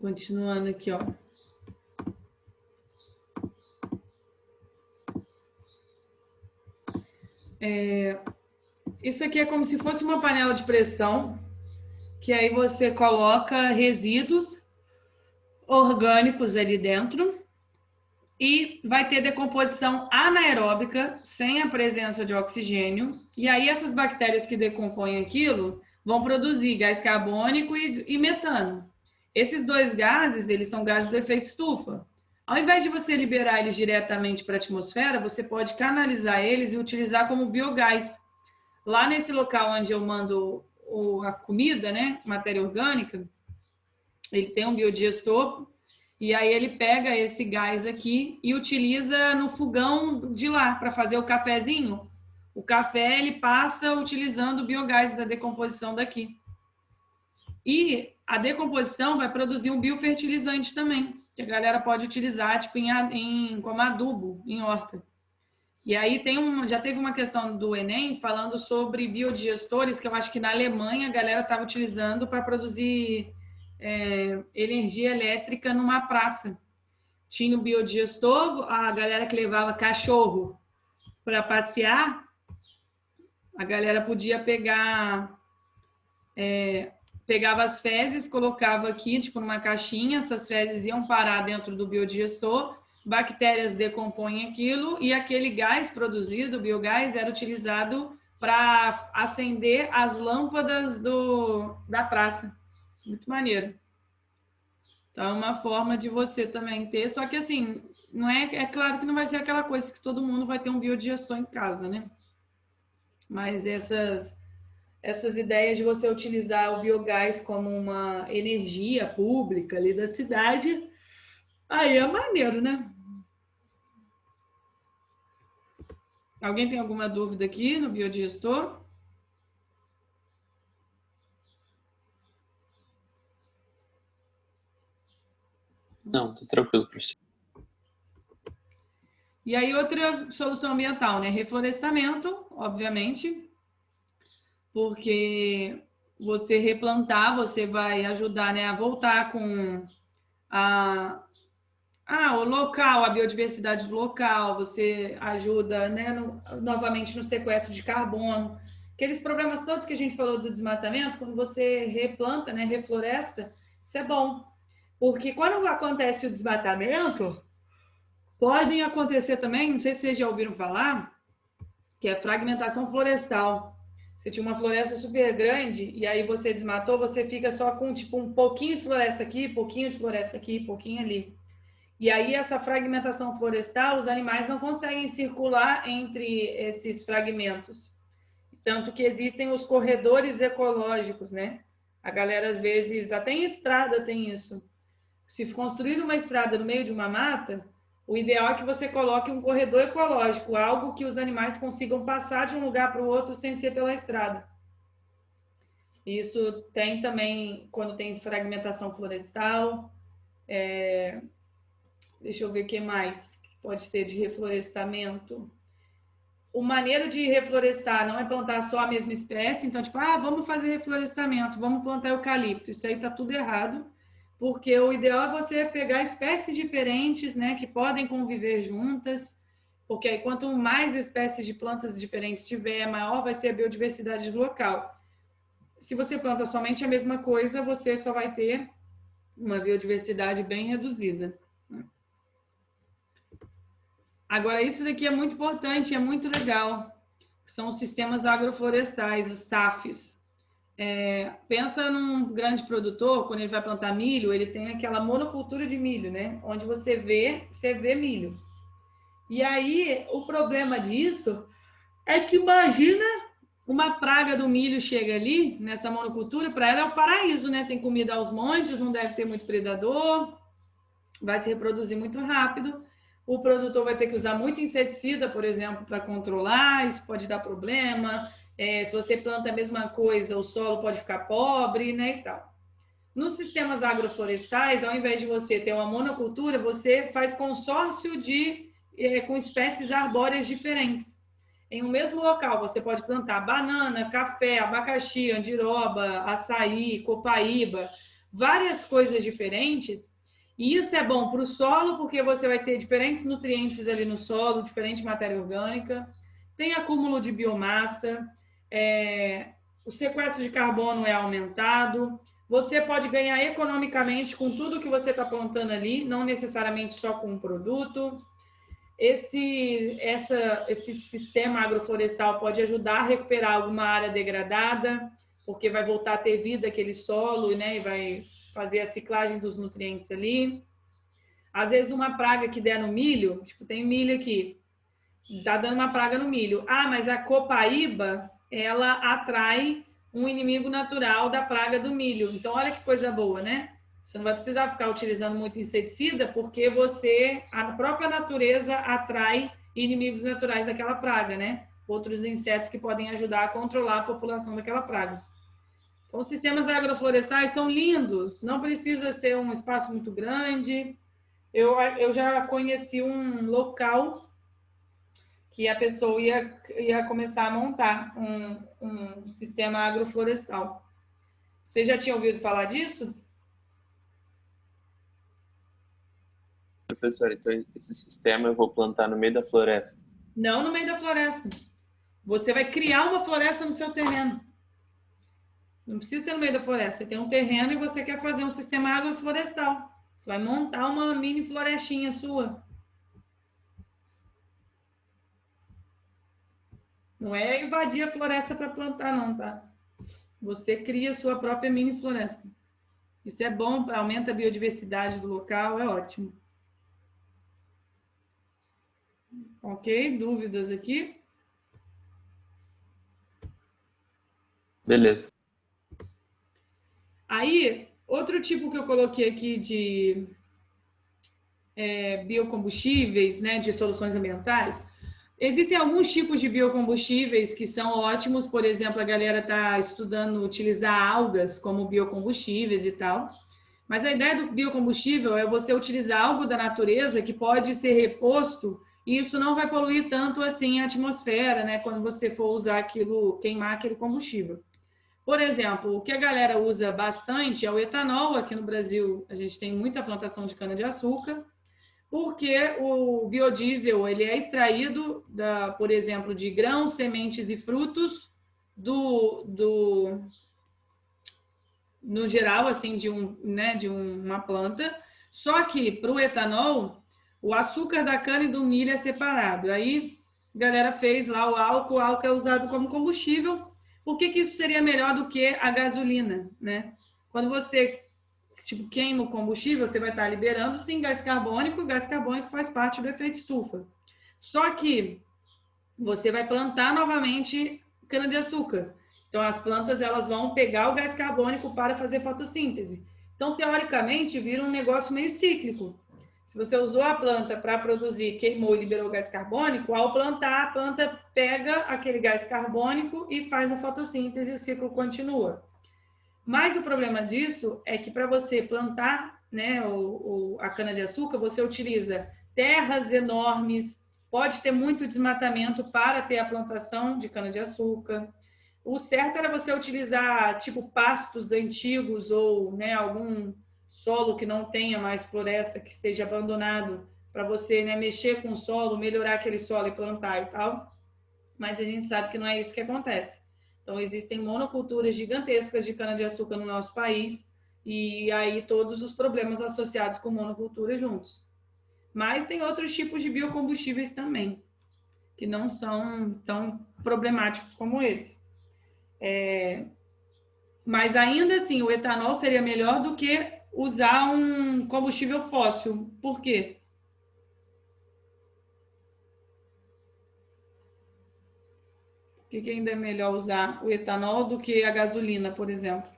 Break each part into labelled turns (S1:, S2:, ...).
S1: Continuando aqui, ó. Isso aqui é como se fosse uma panela de pressão, que aí você coloca resíduos orgânicos ali dentro e vai ter decomposição anaeróbica, sem a presença de oxigênio. E aí essas bactérias que decompõem aquilo vão produzir gás carbônico e metano. Esses dois gases, eles são gases do efeito estufa. Ao invés de você liberar eles diretamente para a atmosfera, você pode canalizar eles e utilizar como biogás. Lá nesse local onde eu mando a comida, né, matéria orgânica, ele tem um biodigestor, e aí ele pega esse gás aqui e utiliza no fogão de lá para fazer o cafezinho. O café ele passa utilizando o biogás da decomposição daqui. E a decomposição vai produzir um biofertilizante também, que a galera pode utilizar tipo, como adubo em horta. E aí já teve uma questão do Enem falando sobre biodigestores, que eu acho que na Alemanha a galera estava utilizando para produzir energia elétrica numa praça. Tinha o biodigestor, a galera que levava cachorro para passear, a galera podia pegava as fezes, colocava aqui, tipo, numa caixinha, essas fezes iam parar dentro do biodigestor, bactérias decompõem aquilo e aquele gás produzido, o biogás, era utilizado para acender as lâmpadas da praça. Muito maneiro. Então, é uma forma de você também ter, só que assim, não é claro que não vai ser aquela coisa que todo mundo vai ter um biodigestor em casa, né? Mas essas ideias de você utilizar o biogás como uma energia pública ali da cidade, aí é maneiro, né? Alguém tem alguma dúvida aqui no biodigestor?
S2: Não, tá tranquilo, professor.
S1: E aí outra solução ambiental, né? Reflorestamento, obviamente, porque você replantar, você vai ajudar, né, a voltar com o local, a biodiversidade do local, você ajuda, né, novamente no sequestro de carbono. Aqueles problemas todos que a gente falou do desmatamento, quando você replanta, né, refloresta, isso é bom. Porque quando acontece o desmatamento, podem acontecer também, não sei se vocês já ouviram falar, que é a fragmentação florestal. Você tinha uma floresta super grande e aí você desmatou, você fica só com tipo um pouquinho de floresta aqui, pouquinho de floresta aqui, pouquinho ali. E aí essa fragmentação florestal, os animais não conseguem circular entre esses fragmentos. Tanto que existem os corredores ecológicos, né? A galera às vezes, até em estrada tem isso. Se construir uma estrada no meio de uma mata, o ideal é que você coloque um corredor ecológico, algo que os animais consigam passar de um lugar para o outro sem ser pela estrada. Isso tem também quando tem fragmentação florestal. Deixa eu ver o que mais pode ter de reflorestamento. O maneiro de reflorestar não é plantar só a mesma espécie, então, tipo, vamos fazer reflorestamento, vamos plantar eucalipto. Isso aí tá tudo errado, porque o ideal é você pegar espécies diferentes, né, que podem conviver juntas, porque aí quanto mais espécies de plantas diferentes tiver, maior vai ser a biodiversidade do local. Se você planta somente a mesma coisa, você só vai ter uma biodiversidade bem reduzida. Agora, isso daqui é muito importante, é muito legal. São os sistemas agroflorestais, os SAFs. Pensa num grande produtor, quando ele vai plantar milho, ele tem aquela monocultura de milho, né? Onde você vê milho. E aí, o problema disso é que imagina uma praga do milho chega ali, nessa monocultura, para ela é o paraíso, né? Tem comida aos montes, não deve ter muito predador, vai se reproduzir muito rápido. O produtor vai ter que usar muito inseticida, por exemplo, para controlar, isso pode dar problema. Se você planta a mesma coisa, o solo pode ficar pobre, né, e tal. Nos sistemas agroflorestais, ao invés de você ter uma monocultura, você faz consórcio com espécies arbóreas diferentes. Em um mesmo local, você pode plantar banana, café, abacaxi, andiroba, açaí, copaíba, várias coisas diferentes. E isso é bom para o solo, porque você vai ter diferentes nutrientes ali no solo, diferente matéria orgânica, tem acúmulo de biomassa, o sequestro de carbono é aumentado, você pode ganhar economicamente com tudo que você está plantando ali, não necessariamente só com um produto. Esse sistema agroflorestal pode ajudar a recuperar alguma área degradada, porque vai voltar a ter vida aquele solo, né? E vai fazer a ciclagem dos nutrientes ali. Às vezes uma praga que der no milho, tipo, tem milho aqui, tá dando uma praga no milho. Ah, mas a copaíba, ela atrai um inimigo natural da praga do milho. Então, olha que coisa boa, né? Você não vai precisar ficar utilizando muito inseticida, porque a própria natureza atrai inimigos naturais daquela praga, né? Outros insetos que podem ajudar a controlar a população daquela praga. Então, os sistemas agroflorestais são lindos, não precisa ser um espaço muito grande. Eu já conheci um local que a pessoa ia começar a montar um sistema agroflorestal. Você já tinha ouvido falar disso?
S2: Professor, então esse sistema eu vou plantar no meio da floresta.
S1: Não no meio da floresta. Você vai criar uma floresta no seu terreno. Não precisa ser no meio da floresta. Você tem um terreno e você quer fazer um sistema agroflorestal. Você vai montar uma mini florestinha sua. Não é invadir a floresta para plantar, não, tá? Você cria a sua própria mini floresta. Isso é bom, aumenta a biodiversidade do local, é ótimo. Ok? Dúvidas aqui?
S2: Beleza.
S1: Aí, outro tipo que eu coloquei aqui de biocombustíveis, né, de soluções ambientais, existem alguns tipos de biocombustíveis que são ótimos. Por exemplo, a galera está estudando utilizar algas como biocombustíveis e tal. Mas a ideia do biocombustível é você utilizar algo da natureza que pode ser reposto e isso não vai poluir tanto assim a atmosfera, né? Quando você for usar aquilo, queimar aquele combustível. Por exemplo, o que a galera usa bastante é o etanol. Aqui no Brasil, a gente tem muita plantação de cana-de-açúcar, porque o biodiesel ele é extraído, por exemplo, de grãos, sementes e frutos no geral, assim, de uma planta. Só que para o etanol, o açúcar da cana e do milho é separado. Aí a galera fez lá o álcool é usado como combustível. Por que isso seria melhor do que a gasolina, né? Quando você queima o combustível, você vai estar liberando, sim, gás carbônico. O gás carbônico faz parte do efeito estufa. Só que você vai plantar novamente cana-de-açúcar. Então, as plantas elas vão pegar o gás carbônico para fazer fotossíntese. Então, teoricamente, vira um negócio meio cíclico. Se você usou a planta para produzir, queimou e liberou gás carbônico, ao plantar, a planta pega aquele gás carbônico e faz a fotossíntese e o ciclo continua. Mas o problema disso é que para você plantar, né, a cana-de-açúcar, você utiliza terras enormes, pode ter muito desmatamento para ter a plantação de cana-de-açúcar. O certo era você utilizar tipo pastos antigos ou, né, algum solo que não tenha mais floresta, que esteja abandonado, para você, né, mexer com o solo, melhorar aquele solo e plantar e tal. Mas a gente sabe que não é isso que acontece. Então, existem monoculturas gigantescas de cana-de-açúcar no nosso país e aí todos os problemas associados com monocultura juntos. Mas tem outros tipos de biocombustíveis também, que não são tão problemáticos como esse. Mas ainda assim, o etanol seria melhor do que usar um combustível fóssil. Por quê? Por que ainda é melhor usar o etanol do que a gasolina, por exemplo?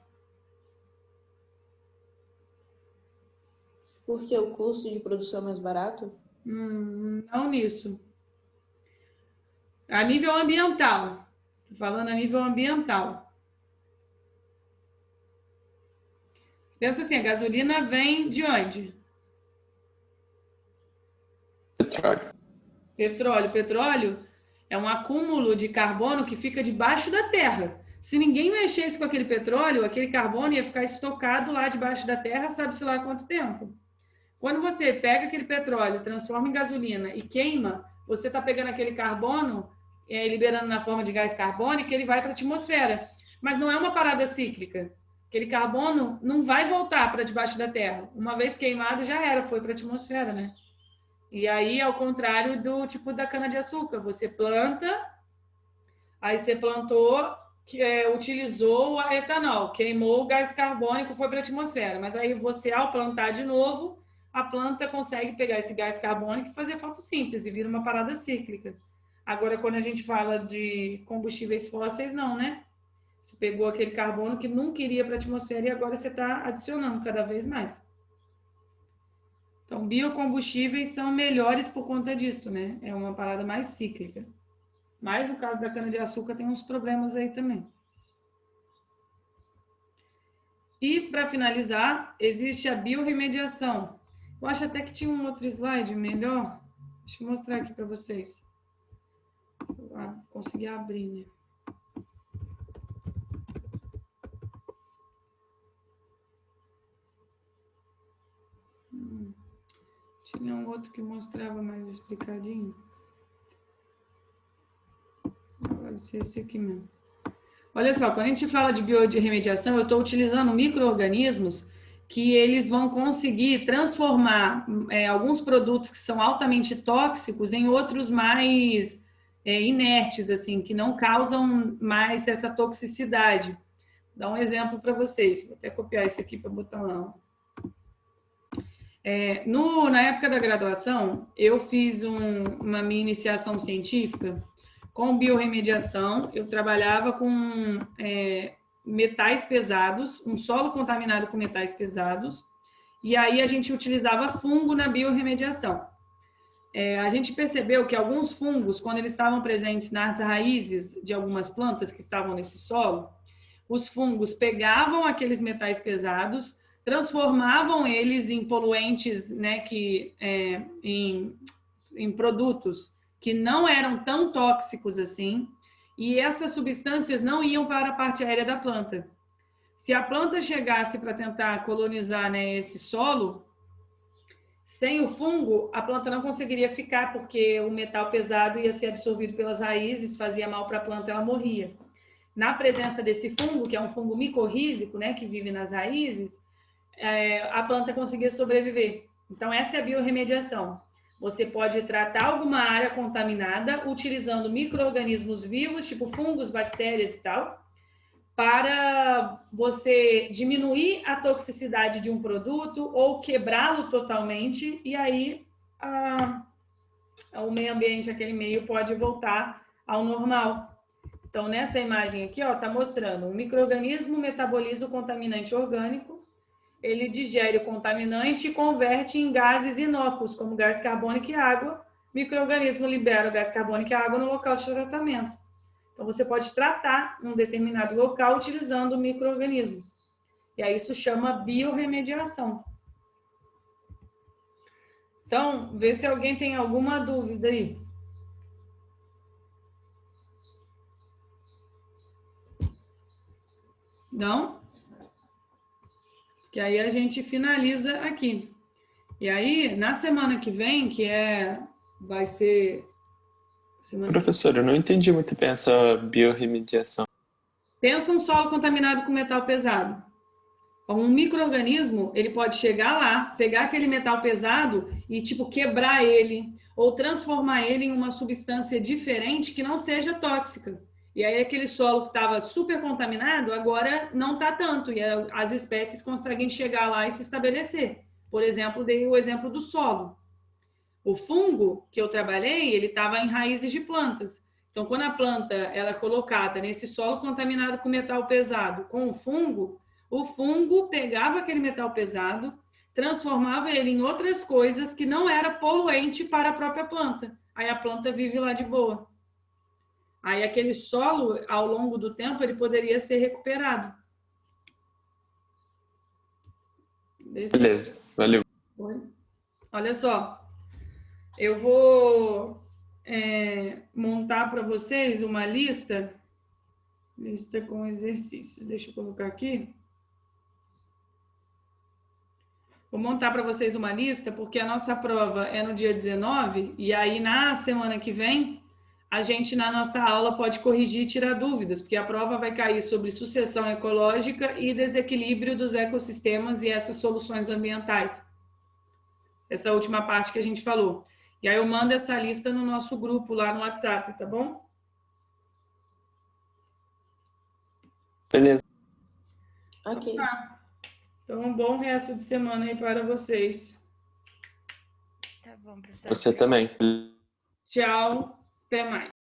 S3: Porque o custo de produção é mais barato?
S1: Não nisso. A nível ambiental. Estou falando a nível ambiental. Pensa assim, a gasolina vem de onde?
S2: Petróleo.
S1: Petróleo. Petróleo é um acúmulo de carbono que fica debaixo da terra. Se ninguém mexesse com aquele petróleo, aquele carbono ia ficar estocado lá debaixo da terra, sabe-se lá há quanto tempo. Quando você pega aquele petróleo, transforma em gasolina e queima, você está pegando aquele carbono, liberando na forma de gás carbônico, ele vai para a atmosfera. Mas não é uma parada cíclica. Aquele carbono não vai voltar para debaixo da terra. Uma vez queimado, já era, foi para a atmosfera, né? E aí, ao contrário do tipo da cana-de-açúcar, você planta, aí você plantou, utilizou o etanol, queimou o gás carbônico, foi para a atmosfera. Mas aí você, ao plantar de novo, a planta consegue pegar esse gás carbônico e fazer fotossíntese, vira uma parada cíclica. Agora, quando a gente fala de combustíveis fósseis, não, né? Você pegou aquele carbono que não queria para a atmosfera e agora você está adicionando cada vez mais. Então, biocombustíveis são melhores por conta disso, né? É uma parada mais cíclica. Mas no caso da cana-de-açúcar tem uns problemas aí também. E, para finalizar, existe a biorremediação. Eu acho até que tinha um outro slide melhor. Deixa eu mostrar aqui para vocês. Consegui abrir, né? Tinha um outro que mostrava mais explicadinho. Vai ser esse aqui mesmo. Olha só, quando a gente fala de biorremediação, eu estou utilizando micro-organismos que eles vão conseguir transformar alguns produtos que são altamente tóxicos em outros mais inertes, assim, que não causam mais essa toxicidade. Vou dar um exemplo para vocês. Vou até copiar isso aqui para botar lá. Na época da graduação, eu fiz uma minha iniciação científica com biorremediação. Eu trabalhava com metais pesados, um solo contaminado com metais pesados, e aí a gente utilizava fungo na biorremediação. A gente percebeu que alguns fungos, quando eles estavam presentes nas raízes de algumas plantas que estavam nesse solo, os fungos pegavam aqueles metais pesados, transformavam eles em poluentes, né, em produtos que não eram tão tóxicos assim, e essas substâncias não iam para a parte aérea da planta. Se a planta chegasse para tentar colonizar, né, esse solo, sem o fungo, a planta não conseguiria ficar, porque o metal pesado ia ser absorvido pelas raízes, fazia mal para a planta, ela morria. Na presença desse fungo, que é um fungo micorrízico, né, que vive nas raízes, a planta conseguia sobreviver. Então, essa é a biorremediação. Você pode tratar alguma área contaminada utilizando micro-organismos vivos, tipo fungos, bactérias e tal, para você diminuir a toxicidade de um produto ou quebrá-lo totalmente, e aí o meio ambiente, aquele meio, pode voltar ao normal. Então, nessa imagem aqui, ó, tá mostrando um micro-organismo metaboliza o contaminante orgânico, ele digere o contaminante e converte em gases inócuos, como gás carbônico e água. O micro-organismo libera o gás carbônico e água no local de tratamento. Então, você pode tratar um determinado local utilizando micro-organismos. E aí isso chama biorremediação. Então, vê se alguém tem alguma dúvida aí. Não? Que aí a gente finaliza aqui. E aí, na semana que vem, vai ser...
S2: Professor, eu não entendi muito bem essa biorremediação.
S1: Pensa um solo contaminado com metal pesado. Um micro-organismo, ele pode chegar lá, pegar aquele metal pesado e, tipo, quebrar ele ou transformar ele em uma substância diferente que não seja tóxica. E aí aquele solo que estava super contaminado, agora não está tanto. E as espécies conseguem chegar lá e se estabelecer. Por exemplo, dei o exemplo do solo. O fungo que eu trabalhei, ele estava em raízes de plantas. Então, quando a planta ela é colocada nesse solo contaminado com metal pesado com o fungo pegava aquele metal pesado, transformava ele em outras coisas que não era poluente para a própria planta. Aí a planta vive lá de boa. Aí aquele solo, ao longo do tempo, ele poderia ser recuperado.
S2: Beleza, valeu.
S1: Olha só, eu vou montar para vocês uma lista Lista com exercícios. Deixa eu colocar aqui. Vou montar para vocês uma lista, porque a nossa prova é no dia 19, e aí na semana que vem, a gente na nossa aula pode corrigir e tirar dúvidas, porque a prova vai cair sobre sucessão ecológica e desequilíbrio dos ecossistemas e essas soluções ambientais. Essa última parte que a gente falou. E aí eu mando essa lista no nosso grupo lá no WhatsApp, tá bom?
S2: Beleza.
S3: Ok.
S1: Então, um bom resto de semana aí para vocês.
S4: Tá bom, professor.
S2: Você também.
S1: Tchau, até mais.